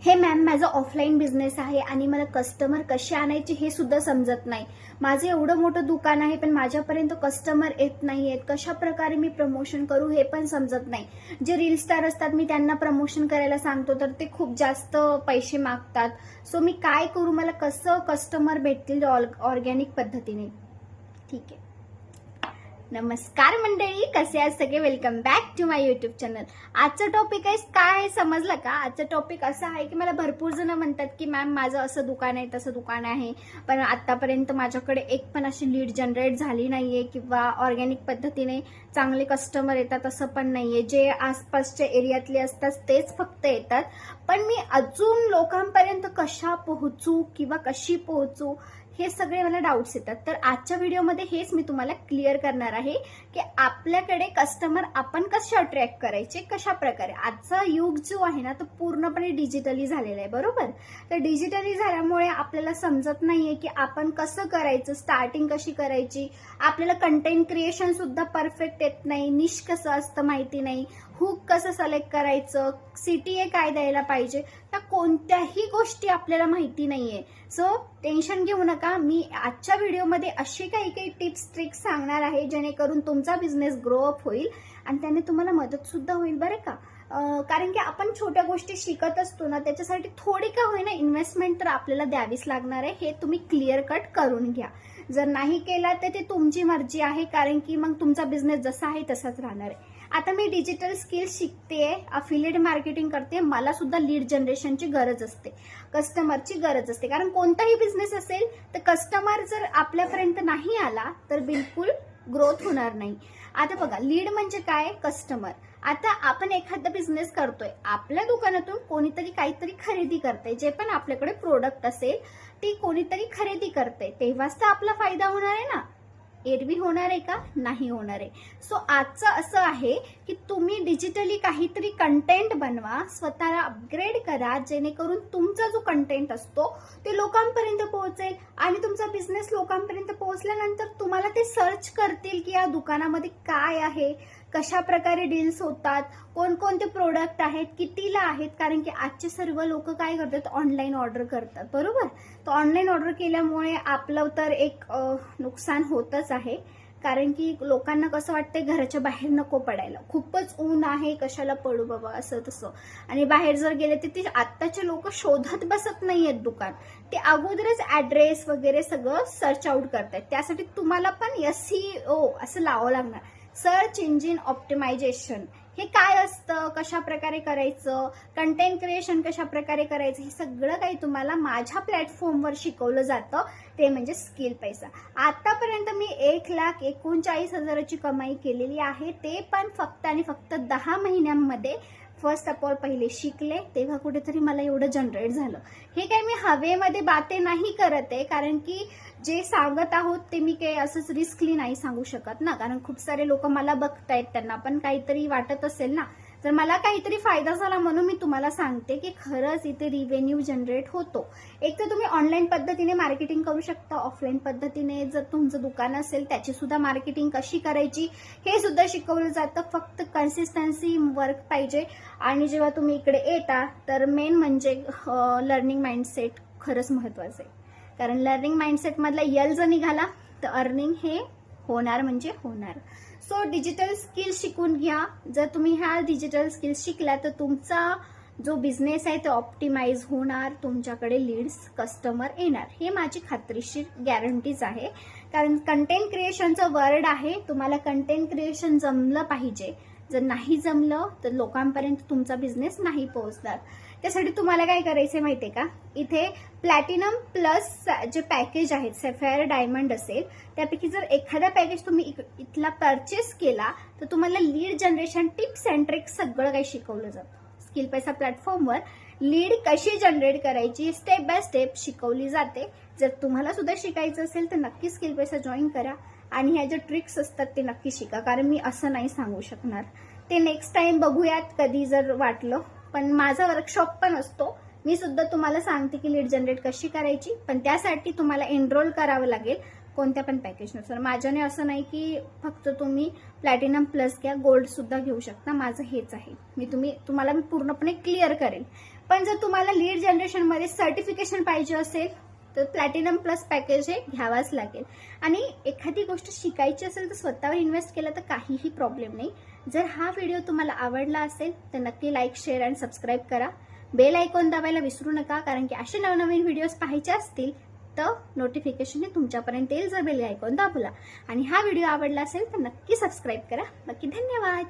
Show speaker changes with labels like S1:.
S1: हे मॅम माझा offline business आहे आणि मला कस्टमर कसे आणायचे हे सुद्धा समजत नाही. माझं एवढं मोठं दुकान आहे पण माझ्यापर्यंत कस्टमर येत नाहीयेत. कशा प्रकारे मी प्रमोशन करू हे पण समजत नाही. जे रील स्टार असतात मी त्यांना प्रमोशन करायला सांगतो तर ते खूप जास्त पैसे मागतात. सो मी काय करू, मला कसं कस्टमर भेटतील ऑर्गॅनिक पद्धतीने? ठीक आहे. नमस्कार मंडळी, कसे आहात सगळे? Welcome back to my YouTube channel. आजचं टॉपिक आहे काय समजलं का? आजचं टॉपिक असं आहे की मला भरपूर जण म्हणतात की मॅम माझं असं दुकान आहे तसं दुकान आहे पण आतापर्यंत माझ्याकडे एक पण अशी लीड जनरेट झाली नाहीये किंवा ऑर्गॅनिक पद्धतीने चांगले कस्टमर येतात असं पण नाहीये. जे आसपासच्या एरियातले असतात तेच फक्त येतात. पण मी अजून लोकांपर्यंत कशा पोहोचू किंवा कशी पोहोचू हे सगळे मला डाऊट्स येतात. तर आजच्या व्हिडिओमध्ये हेच मी तुम्हाला क्लिअर करणार आहे की आपल्याकडे कस्टमर आपण कसे अट्रॅक्ट करायचे, कशा प्रकारे. आजचा युग जो आहे ना तो पूर्णपणे डिजिटली झालेला आहे, बरोबर? तर डिजिटली झाल्यामुळे आपल्याला समजत नाहीये की आपण कसं करायचं, स्टार्टिंग कशी करायची. आपल्याला कंटेंट क्रिएशन सुद्धा परफेक्ट येत नाही, निश कसं असतं माहिती नाही, हुक कसं सिलेक्ट करायचं, CTA काय द्यायला पाहिजे, त्या कोणत्याही गोष्टी आपल्याला माहिती नाहीये. सो टेन्शन घेऊ नका, मी आजच्या व्हिडिओमध्ये अशी काही टिप्स ट्रिक्स सांगणार आहे जेणेकरून तुमचा बिझनेस ग्रो अप होईल आणि त्याने तुम्हाला मदत सुद्धा होईल, बरं का? कारण की आपण छोट्या गोष्टी शिकत असतो ना, त्याच्यासाठी थोडी का होईना इन्व्हेस्टमेंट तर आपल्याला द्यावीच लागणार आहे. हे तुम्ही क्लिअर कट करून घ्या. जर नाही केला तर ते तुमची मर्जी आहे, कारण की मग तुमचा बिझनेस जसा आहे तसाच राहणार आहे. आता मी डिजिटल स्किल्स शिकते, अफिलिएट मार्केटिंग करते. मला सुद्धा लीड जनरेशनची गरज असते, कस्टमरची गरज असते. कारण कोणताही बिझनेस असेल तर कस्टमर जर आपल्यापर्यंत नाही आला तर बिलकुल ग्रोथ होणार नाही. आता बघा, लीड म्हणजे काय? कस्टमर. आता आपण एखादा बिझनेस करतोय, आपल्या दुकानातून कोणीतरी काहीतरी खरेदी करते, जे पण आपल्याकडे प्रोडक्ट असेल ती कोणीतरी खरेदी करते, तेव्हाच तर आपला फायदा होणार आहे ना. एरवी होणार आहे का? नाही होणार आहे. सो आजचं असं आहे की तुम्ही डिजिटली काहीतरी कंटेंट बनवा, स्वतःला अपग्रेड करा, जेणेकरून तुमचा जो कंटेंट असतो ते लोकांपर्यंत पोहोचेल आणि तुमचा बिझनेस लोकांपर्यंत पोहोचल्यानंतर तुम्हाला ते सर्च करतील की या दुकानामध्ये काय आहे, कशा प्रकारे डील्स होतात, कोणकोणते प्रोडक्ट आहेत, कितीला आहेत. कारण की आजचे सर्व लोक काय करतात, ऑनलाईन ऑर्डर करतात, बरोबर? तर ऑनलाईन ऑर्डर केल्यामुळे आपलं तर एक नुकसान होतच आहे. कारण की लोकांना कसं वाटतंय घराच्या बाहेर नको पडायला, खूपच ऊन आहे, कशाला पडू बाबा, असं तसं. आणि बाहेर जर गेले तर ते आत्ताचे लोक शोधत बसत नाहीयेत दुकान, ते अगोदरच ऍड्रेस वगैरे सगळं सर्च आउट करतायत. त्यासाठी तुम्हाला पण SEO असं लावावं लागणार, सर्च इंजिन ऑप्टिमायझेशन. हे काय असतं, कशा प्रकारे करायचं, कंटेंट क्रिएशन कशा प्रकारे करायचं, हे सगळं काही तुम्हाला माझ्या प्लॅटफॉर्मवर शिकवलं जातं. ते म्हणजे स्किल पैसा. आतापर्यंत मी 1,39,000ची कमाई केलेली आहे, ते पण फक्त आणि फक्त 10 महिन्यांमध्ये. फर्स्ट ऑफ ऑल पहिले शिकले तेव्हा कुठेतरी मला एवढं जनरेट झालं. हे काही मी हवेमध्ये बाते नाही करत आहे, कारण की जे सांगत आहोत ते मी काही असंच रिस्कली नाही सांगू शकत ना. कारण खूप सारे लोक मला बघतायत, त्यांना पण काहीतरी वाटत असेल ना. तर मला काहीतरी फायदा झाला म्हणून मी तुम्हाला सांगते की खरंच इथे रिव्हेन्यू जनरेट होतो. एक तर तुम्ही ऑनलाईन पद्धतीने मार्केटिंग करू शकता, ऑफलाईन पद्धतीने जर तुमचं दुकान असेल त्याची सुद्धा मार्केटिंग कशी करायची हे सुद्धा शिकवलं जातं. फक्त कन्सिस्टन्सी वर्क पाहिजे. आणि जेव्हा तुम्ही इकडे येता तर मेन म्हणजे लर्निंग माइंडसेट खरंच महत्वाचं आहे. कारण लर्निंग माइंडसेट मधला यल जर निघाला तर अर्निंग हे होणार म्हणजे होणार. सो डिजिटल स्किल्स शिकून घ्या. जर तुम्ही ह्या डिजिटल स्किल्स शिकल्या तर तुमचा जो बिझनेस आहे तो ऑप्टिमाइज होणार, तुमच्याकडे लीड्स कस्टमर येणार, हे माझी खात्रीशीर गॅरंटीज आहे. कारण कंटेंट क्रिएशनचं वर्ड आहे, तुम्हाला कंटेंट क्रिएशन जमलं पाहिजे. जर नाही जमलं तर लोकांपर्यंत तुमचा बिझनेस नाही पोहोचणार. त्यासाठी तुम्हाला काय करायचं माहितीये का, इथे प्लॅटिनम प्लस जे पॅकेज आहेत, सॅफायर डायमंड असेल, त्यापैकी जर एखादा पॅकेज तुम्ही इथला परचेस केला तर तुम्हाला lead generation tips and tricks सगळं काही शिकवलं जातं. स्किल पैसा प्लॅटफॉर्मवर लीड कशी जनरेट करायची स्टेप बाय स्टेप शिकवली जाते. जर तुम्हाला सुद्धा शिकायचं असेल तर नक्की स्किल पैसा जॉईन करा आणि ह्या ज्या ट्रिक्स असतात ते नक्की शिका. कारण मी असं नाही सांगू शकणार, ते नेक्स्ट टाइम बघूयात कधी जर वाटलं. पण माझा वर्कशॉप पण असतो, मी सुद्धा तुम्हाला सांगते की लीड जनरेट कशी करायची. पण त्यासाठी तुम्हाला एनरोल करावं लागेल कोणत्या पण पॅकेजनुसार. माझ्याने असं नाही की फक्त तुम्ही प्लॅटिनम प्लस घ्या, गोल्ड सुद्धा घेऊ शकता. माझं हेच आहे, तुम्हाला मी पूर्णपणे क्लिअर करेल. पण जर तुम्हाला लीड जनरेशनमध्ये सर्टिफिकेशन पाहिजे असेल तर प्लॅटिनम प्लस पॅकेज हे घ्यावाच लागेल. आणि एखादी गोष्ट शिकायची असेल तर स्वतःवर इन्व्हेस्ट केलं तर काहीही प्रॉब्लेम नाही. जर हा व्हिडिओ तुम्हाला आवडला असेल तर नक्की लाईक, शेअर आणि सबस्क्राईब करा. बेल आयकॉन दाबायला विसरू नका, कारण की असे नवनवीन व्हिडिओज पाहायचे असतील तर नोटिफिकेशन हे तुमच्यापर्यंत येईल जर बेल आयकॉन दाबला. आणि हा व्हिडिओ आवडला असेल तर नक्की सबस्क्राईब करा. नक्की धन्यवाद.